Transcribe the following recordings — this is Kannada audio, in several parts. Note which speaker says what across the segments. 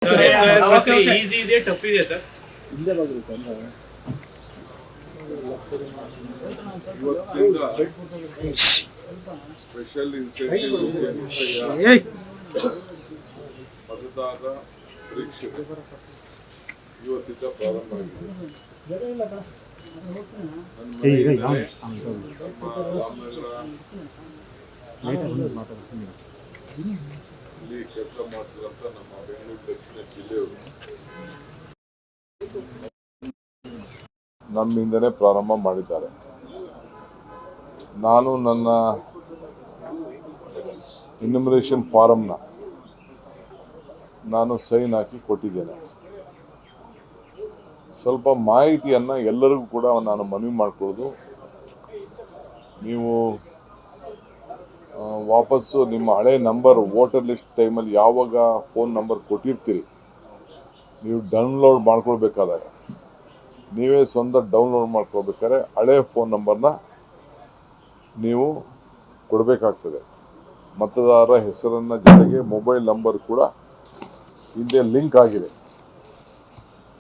Speaker 1: ಈಸಿ ಇದೆ, ಟಫ್ ಇದೆ ಸರ್.
Speaker 2: ಸ್ಪೆಷಲ್ ಇನ್ಸೆಂಟಿವ್ ಮತದಾರ ಪರೀಕ್ಷೆ ಇವತ್ತಿಂದ ಪ್ರಾರಂಭ ಆಗಿದೆ. ನಮ್ಮ ರಾಮನಗರ ಇಲ್ಲಿ ಕೆಲಸ ಮಾಡ್ತಿರಂತ ನಮ್ಮ ಬೆಂಗಳೂರು ದಕ್ಷಿಣ ಜಿಲ್ಲೆಯವರು ನಮ್ಮಿಂದನೇ ಪ್ರಾರಂಭ ಮಾಡಿದ್ದಾರೆ. ನಾನು ನನ್ನ ಇನ್ಯುಮರೇಷನ್ ಫಾರಮ್ನ ನಾನು ಸೈನ್ ಹಾಕಿ ಕೊಟ್ಟಿದ್ದೇನೆ. ಸ್ವಲ್ಪ ಮಾಹಿತಿಯನ್ನು ಎಲ್ಲರಿಗೂ ಕೂಡ ನಾನು ಮನವಿ ಮಾಡಿಕೊಳ್ಳೋದು, ನೀವು ವಾಪಸ್ಸು ನಿಮ್ಮ ಹಳೆ ನಂಬರ್ ವೋಟರ್ ಲಿಸ್ಟ್ ಟೈಮಲ್ಲಿ ಯಾವಾಗ ಫೋನ್ ನಂಬರ್ ಕೊಟ್ಟಿರ್ತೀರಿ ನೀವು ಡೌನ್ಲೋಡ್ ಮಾಡ್ಕೊಳ್ಬೇಕಾದಾಗ ನೀವೇ ಸ್ವಂತ ಡೌನ್ಲೋಡ್ ಮಾಡ್ಕೊಳ್ಬೇಕಾದ್ರೆ ಹಳೆ ಫೋನ್ ನಂಬರ್ನ ನೀವು ಕೊಡಬೇಕಾಗ್ತದೆ. ಮತದಾರರ ಹೆಸರನ್ನ ಜೊತೆಗೆ ಮೊಬೈಲ್ ನಂಬರ್ ಕೂಡ ಹಿಂದೆ ಲಿಂಕ್ ಆಗಿದೆ.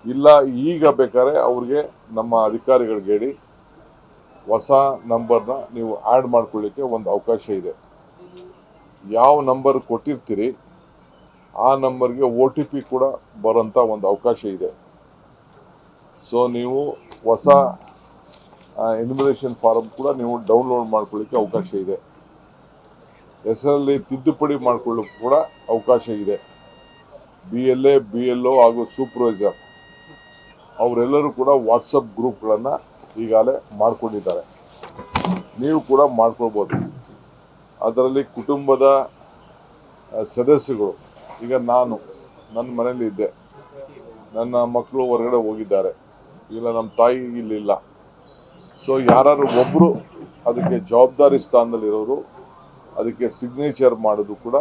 Speaker 2: ಇಲ್ಲ ಈಗ ಬೇಕಾದ್ರೆ ಅವ್ರಿಗೆ ನಮ್ಮ ಅಧಿಕಾರಿಗಳಿಗೆ ಹೇಳಿ ಹೊಸ ನಂಬರ್ನ ನೀವು ಆ್ಯಡ್ ಮಾಡ್ಕೊಳ್ಳಿಕ್ಕೆ ಒಂದು ಅವಕಾಶ ಇದೆ. ಯಾವ ನಂಬರ್ ಕೊಟ್ಟಿರ್ತೀರಿ ಆ ನಂಬರ್ಗೆ OTP ಕೂಡ ಬರೋಂಥ ಒಂದು ಅವಕಾಶ ಇದೆ. ಸೊ ನೀವು ಹೊಸ ಎನ್ಯುಮರೇಷನ್ ಫಾರಮ್ ಕೂಡ ನೀವು ಡೌನ್ಲೋಡ್ ಮಾಡ್ಕೊಳ್ಳಿಕ್ಕೆ ಅವಕಾಶ ಇದೆ. ಹೆಸರಲ್ಲಿ ತಿದ್ದುಪಡಿ ಮಾಡ್ಕೊಳ್ಳಿಕ್ಕೆ ಕೂಡ ಅವಕಾಶ ಇದೆ. BLA BLO ಹಾಗೂ ಸೂಪರ್ವೈಸರ್ ಅವರೆಲ್ಲರೂ ಕೂಡ ವಾಟ್ಸಪ್ ಗ್ರೂಪ್ಗಳನ್ನು ಈಗಾಗಲೇ ಮಾಡ್ಕೊಂಡಿದ್ದಾರೆ. ನೀವು ಕೂಡ ಮಾಡ್ಕೊಳ್ಬೋದು. ಅದರಲ್ಲಿ ಕುಟುಂಬದ ಸದಸ್ಯಗಳು, ಈಗ ನಾನು ನನ್ನ ಮನೇಲಿ ಇದ್ದೆ, ನನ್ನ ಮಕ್ಕಳು ಹೊರಗಡೆ ಹೋಗಿದ್ದಾರೆ, ಇಲ್ಲ ನಮ್ಮ ತಾಯಿ ಇಲ್ಲಿಲ್ಲ. ಸೊ ಯಾರು ಒಬ್ಬರು ಅದಕ್ಕೆ ಜವಾಬ್ದಾರಿ ಸ್ಥಾನದಲ್ಲಿರೋರು ಅದಕ್ಕೆ ಸಿಗ್ನೇಚರ್ ಮಾಡೋದು ಕೂಡ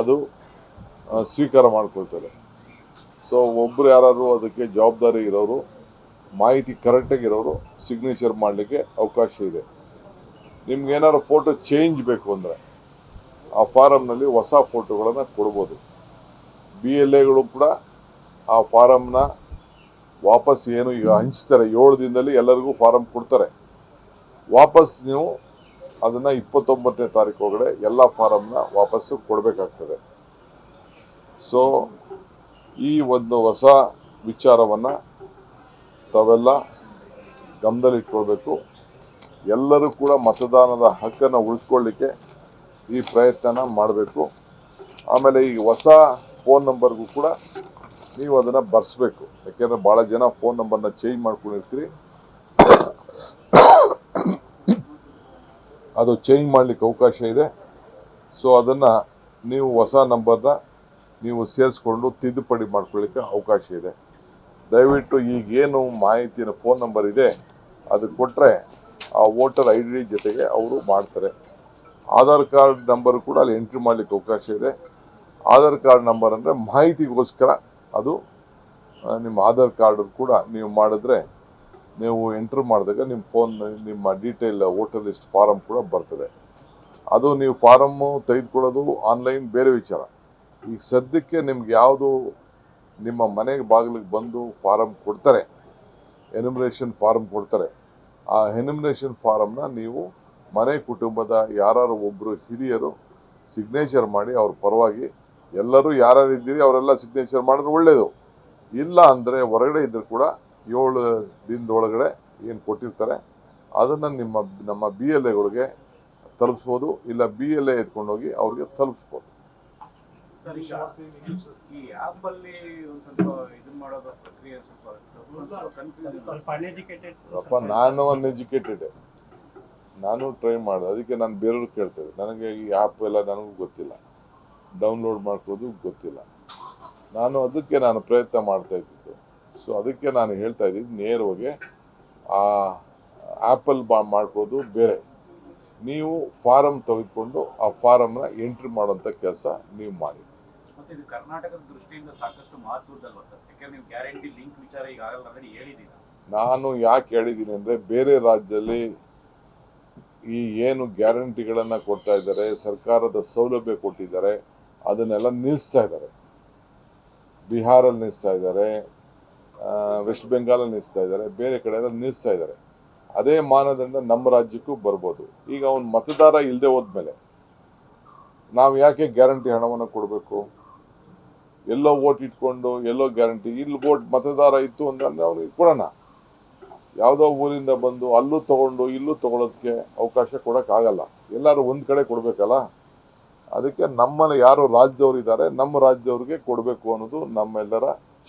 Speaker 2: ಅದು ಸ್ವೀಕಾರ ಮಾಡ್ಕೊಳ್ತಾರೆ. ಸೊ ಒಬ್ಬರು ಯಾರು ಅದಕ್ಕೆ ಜವಾಬ್ದಾರಿ ಇರೋರು, ಮಾಹಿತಿ ಕರೆಕ್ಟಾಗಿರೋರು ಸಿಗ್ನೇಚರ್ ಮಾಡಲಿಕ್ಕೆ ಅವಕಾಶ ಇದೆ. ನಿಮ್ಗೆ ಏನಾದ್ರು ಫೋಟೋ ಚೇಂಜ್ ಬೇಕು ಅಂದರೆ ಆ ಫಾರಮ್ನಲ್ಲಿ ಹೊಸ ಫೋಟೋಗಳನ್ನು ಕೊಡ್ಬೋದು. BLAಗಳು ಕೂಡ ಆ ಫಾರಮ್ನ ವಾಪಸ್ ಏನು ಈಗ ಹಂಚ್ತಾರೆ 7 ದಿನದಲ್ಲಿ ಎಲ್ಲರಿಗೂ ಫಾರಮ್ ಕೊಡ್ತಾರೆ. ವಾಪಸ್ ನೀವು ಅದನ್ನು 29ನೇ ತಾರೀಕು ಒಳಗಡೆ ಎಲ್ಲ ಫಾರಮ್ನ ವಾಪಸ್ಸು ಕೊಡಬೇಕಾಗ್ತದೆ. ಸೊ ಈ ಒಂದು ಹೊಸ ವಿಚಾರವನ್ನು ತಾವೆಲ್ಲ ಗಮನದಲ್ಲಿಟ್ಕೊಳ್ಬೇಕು. ಎಲ್ಲರೂ ಕೂಡ ಮತದಾನದ ಹಕ್ಕನ್ನು ಉಳಿಸ್ಕೊಳ್ಳಿಕ್ಕೆ ಈ ಪ್ರಯತ್ನನ ಮಾಡಬೇಕು. ಆಮೇಲೆ ಈ ಹೊಸ ಫೋನ್ ನಂಬರ್ಗೂ ಕೂಡ ನೀವು ಅದನ್ನು ಬರೆಸ್ಬೇಕು. ಯಾಕೆಂದರೆ ಭಾಳ ಜನ ಫೋನ್ ನಂಬರ್ನ ಚೇಂಜ್ ಮಾಡ್ಕೊಂಡಿರ್ತೀರಿ. ಅದು ಚೇಂಜ್ ಮಾಡಲಿಕ್ಕೆ ಅವಕಾಶ ಇದೆ. ಸೊ ಅದನ್ನು ನೀವು ಹೊಸ ನಂಬರ್ನ ನೀವು ಸೇರಿಸ್ಕೊಂಡು ತಿದ್ದುಪಡಿ ಮಾಡ್ಕೊಳ್ಳಿಕ್ಕೆ ಅವಕಾಶ ಇದೆ. ದಯವಿಟ್ಟು ಈಗೇನು ಮಾಹಿತಿನ ಫೋನ್ ನಂಬರ್ ಇದೆ ಅದು ಕೊಟ್ಟರೆ ಆ ವೋಟರ್ ID ಜೊತೆಗೆ ಅವರು ಮಾಡ್ತಾರೆ. ಆಧಾರ್ ಕಾರ್ಡ್ ನಂಬರ್ ಕೂಡ ಅಲ್ಲಿ ಎಂಟ್ರಿ ಮಾಡಲಿಕ್ಕೆ ಅವಕಾಶ ಇದೆ. ಆಧಾರ್ ಕಾರ್ಡ್ ನಂಬರ್ ಅಂದರೆ ಮಾಹಿತಿಗೋಸ್ಕರ ಅದು ನಿಮ್ಮ ಆಧಾರ್ ಕಾರ್ಡ್ ಕೂಡ ನೀವು ಮಾಡಿದ್ರೆ ನೀವು ಎಂಟ್ರ್ ಮಾಡಿದಾಗ ನಿಮ್ಮ ಫೋನ್ ನಿಮ್ಮ ಡೀಟೇಲ್ ವೋಟರ್ ಲಿಸ್ಟ್ ಫಾರಮ್ ಕೂಡ ಬರ್ತದೆ. ಅದು ನೀವು ಫಾರಮ್ಮು ತೆಗೆದುಕೊಳ್ಳೋದು ಆನ್ಲೈನ್ ಬೇರೆ ವಿಚಾರ. ಈಗ ಸದ್ಯಕ್ಕೆ ನಿಮ್ಗೆ ಯಾವುದು ನಿಮ್ಮ ಮನೆಗೆ ಬಾಗಿಲಿಗೆ ಬಂದು ಫಾರಮ್ ಕೊಡ್ತಾರೆ, ಎನ್ಯುಮರೇಷನ್ ಫಾರಮ್ ಕೊಡ್ತಾರೆ, ಆ ಎನ್ಯುಮರೇಷನ್ ಫಾರಮ್ನ ನೀವು ಮನೆ ಕುಟುಂಬದ ಯಾರು ಒಬ್ಬರು ಹಿರಿಯರು ಸಿಗ್ನೇಚರ್ ಮಾಡಿ ಅವ್ರ ಪರವಾಗಿ ಎಲ್ಲರೂ ಯಾರ್ಯಾರು ಇದ್ದೀರಿ ಅವರೆಲ್ಲ ಸಿಗ್ನೇಚರ್ ಮಾಡಿದ್ರೆ ಒಳ್ಳೆಯದು. ಇಲ್ಲ ಅಂದರೆ ಹೊರಗಡೆ ಇದ್ದರೂ ಕೂಡ 7 ದಿನದೊಳಗಡೆ ಏನು ಕೊಟ್ಟಿರ್ತಾರೆ ಅದನ್ನು ನಮ್ಮ BLAಗಳಿಗೆ ತಲುಪಿಸ್ಬೋದು. ಇಲ್ಲ BLA ಎತ್ಕೊಂಡೋಗಿ ಅವ್ರಿಗೆ ತಲುಪಿಸ್ಬೋದು. ನಾನು ಅನ್ಎಜುಕೇಟೆಡ್, ನಾನು ಟ್ರೈ ಮಾಡಿದೆ, ಅದಕ್ಕೆ ನಾನು ಬೇರೆಯವ್ರಿಗೆ ಕೇಳ್ತೇವೆ. ನನಗೆ ಈ ಆ್ಯಪ್ ಎಲ್ಲ ನನಗೂ ಗೊತ್ತಿಲ್ಲ, ಡೌನ್ಲೋಡ್ ಮಾಡ್ಕೋದು ಗೊತ್ತಿಲ್ಲ. ಅದಕ್ಕೆ ನಾನು ಪ್ರಯತ್ನ ಮಾಡ್ತಾ ಇದ್ದಿದ್ದು. ಸೊ ಅದಕ್ಕೆ ನಾನು ಹೇಳ್ತಾ ಇದ್ದೀನಿ, ನೇರವಾಗಿ ಆ ಆ್ಯಪಲ್ಲಿ ಮಾಡ್ಕೋದು ಬೇರೆ. ನೀವು ಫಾರಮ್ ತೆಗೆದುಕೊಂಡು ಆ ಫಾರಮ್ನ ಎಂಟ್ರಿ ಮಾಡೋಂಥ ಕೆಲಸ ನೀವು ಮಾಡಿ.
Speaker 1: ಇದು ಕರ್ನಾಟಕದ ದೃಷ್ಟಿಯಿಂದ ಸಾಕಷ್ಟು ಮಹತ್ವದಲ್ವಾ ಸರ್? ಯಾಕಂದ್ರೆ ನೀವು ಗ್ಯಾರಂಟಿ ಲಿಂಕ್ ವಿಚಾರ ಈಗ ಆಲ್ರೆಡಿ ಹೇಳಿದ್ದೀರಾ.
Speaker 2: ನಾನು ಯಾಕೆ ಹೇಳಿದ್ದೀನಿ ಅಂದರೆ, ಬೇರೆ ರಾಜ್ಯದಲ್ಲಿ ಈ ಏನು ಗ್ಯಾರಂಟಿಗಳನ್ನು ಕೊಡ್ತಾ ಇದ್ದಾರೆ, ಸರ್ಕಾರದ ಸೌಲಭ್ಯ ಕೊಟ್ಟಿದ್ದಾರೆ, ಅದನ್ನೆಲ್ಲ ನಿಲ್ಲಿಸ್ತಾ ಇದ್ದಾರೆ. ಬಿಹಾರಲ್ಲಿ ನಿಲ್ಲಿಸ್ತಾ ಇದ್ದಾರೆ, ವೆಸ್ಟ್ ಬೆಂಗಾಲಲ್ಲಿ ನಿಲ್ಲಿಸ್ತಾ ಇದ್ದಾರೆ, ಬೇರೆ ಕಡೆ ಎಲ್ಲ ನಿಲ್ಲಿಸ್ತಾ ಇದ್ದಾರೆ. ಅದೇ ಮಾನದಂಡ ನಮ್ಮ ರಾಜ್ಯಕ್ಕೂ ಬರ್ಬೋದು. ಈಗ ಅವ್ನು ಮತದಾರ ಇಲ್ಲದೆ ಹೋದ್ಮೇಲೆ ನಾವು ಯಾಕೆ ಗ್ಯಾರಂಟಿ ಹಣವನ್ನು ಕೊಡಬೇಕು? ಎಲ್ಲೋ ಓಟ್ ಇಟ್ಕೊಂಡು ಎಲ್ಲೋ ಗ್ಯಾರಂಟಿ, ಇಲ್ಲಿ ಓಟ್ ಮತದಾರ ಇತ್ತು ಅಂತಂದ್ರೆ ಅವ್ನಿಗೆ ಕೊಡೋಣ. ಯಾವುದೋ ಊರಿಂದ ಬಂದು ಅಲ್ಲೂ ತಗೊಂಡು ಇಲ್ಲೂ ತಗೊಳ್ಳೋದಕ್ಕೆ ಅವಕಾಶ ಕೊಡೋಕ್ಕಾಗಲ್ಲ. ಎಲ್ಲರೂ ಒಂದು ಕಡೆ ಕೊಡಬೇಕಲ್ಲ. ಅದಕ್ಕೆ ನಮ್ಮಲ್ಲಿ ಯಾರು ರಾಜ್ಯದವ್ರು ಇದ್ದಾರೆ, ನಮ್ಮ ರಾಜ್ಯದವ್ರಿಗೆ ಕೊಡಬೇಕು ಅನ್ನೋದು ನಮ್ಮೆಲ್ಲರ